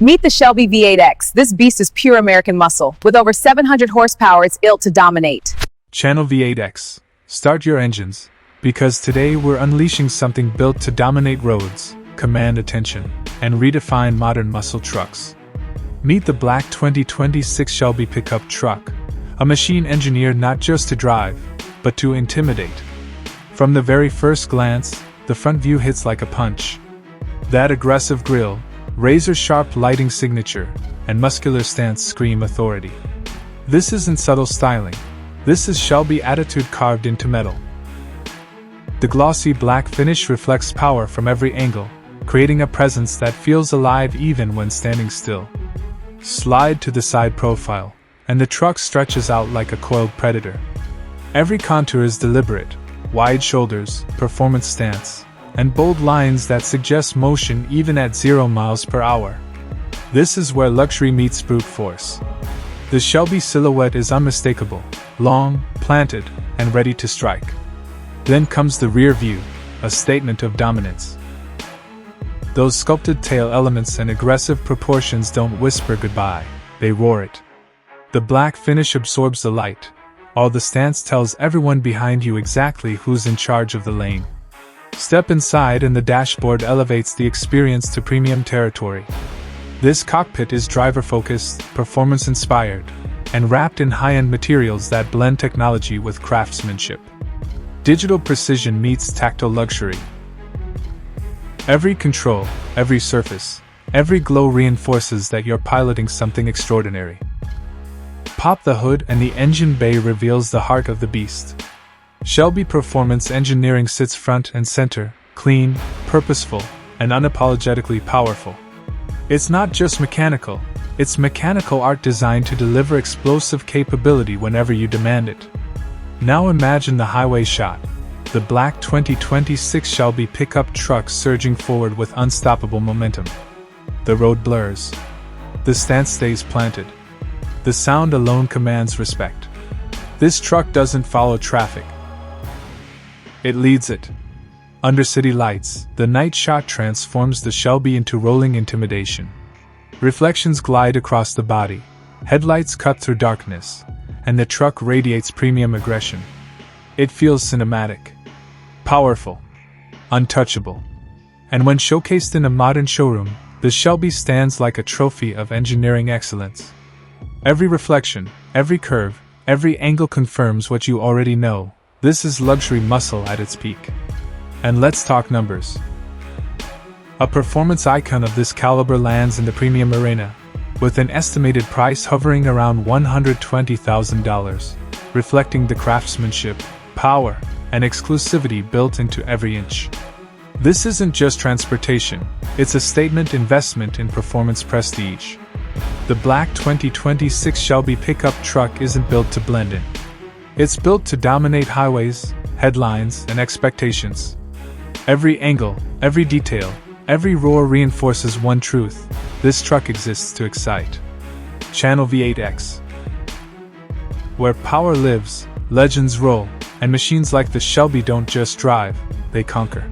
Meet the Shelby V8X. This beast is pure American muscle. With over 700 horsepower, it's built to dominate. Channel V8X. Start your engines, because today we're unleashing something built to dominate roads, command attention, and redefine modern muscle trucks. Meet the black 2026 Shelby Pickup Truck, a machine engineered not just to drive, but to intimidate. From the very first glance, the front view hits like a punch. That aggressive grille, razor-sharp lighting signature, and muscular stance scream authority. This isn't subtle styling. This is Shelby attitude carved into metal. The glossy black finish reflects power from every angle, creating a presence that feels alive even when standing still. Slide to the side profile, and the truck stretches out like a coiled predator. Every contour is deliberate: wide shoulders, performance stance, and bold lines that suggest motion even at 0 miles per hour. This is where luxury meets brute force. The Shelby silhouette is unmistakable, long, planted, and ready to strike. Then comes the rear view, a statement of dominance. Those sculpted tail elements and aggressive proportions don't whisper goodbye, they roar it. The black finish absorbs the light, while the stance tells everyone behind you exactly who's in charge of the lane. Step inside and the dashboard elevates the experience to premium territory. This cockpit is driver-focused, performance-inspired, and wrapped in high-end materials that blend technology with craftsmanship. Digital precision meets tactile luxury. Every control, every surface, every glow reinforces that you're piloting something extraordinary. Pop the hood and the engine bay reveals the heart of the beast. Shelby Performance Engineering sits front and center, clean, purposeful, and unapologetically powerful. It's not just mechanical, it's mechanical art designed to deliver explosive capability whenever you demand it. Now imagine the highway shot, the black 2026 Shelby Pickup Truck surging forward with unstoppable momentum. The road blurs. The stance stays planted. The sound alone commands respect. This truck doesn't follow traffic. It leads it. Under city lights, the night shot transforms the Shelby into rolling intimidation. Reflections glide across the body, headlights cut through darkness, and the truck radiates premium aggression. It feels cinematic, powerful, untouchable. And when showcased in a modern showroom, the Shelby stands like a trophy of engineering excellence. Every reflection, every curve, every angle confirms what you already know. This is luxury muscle at its peak. And let's talk numbers. A performance icon of this caliber lands in the premium arena, with an estimated price hovering around $120,000, reflecting the craftsmanship, power, and exclusivity built into every inch. This isn't just transportation, it's a statement investment in performance prestige. The black 2026 Shelby Pickup Truck isn't built to blend in. It's built to dominate highways, headlines, and expectations. Every angle, every detail, every roar reinforces one truth: this truck exists to excite. Channel V8X. Where power lives, legends roll, and machines like the Shelby don't just drive, they conquer.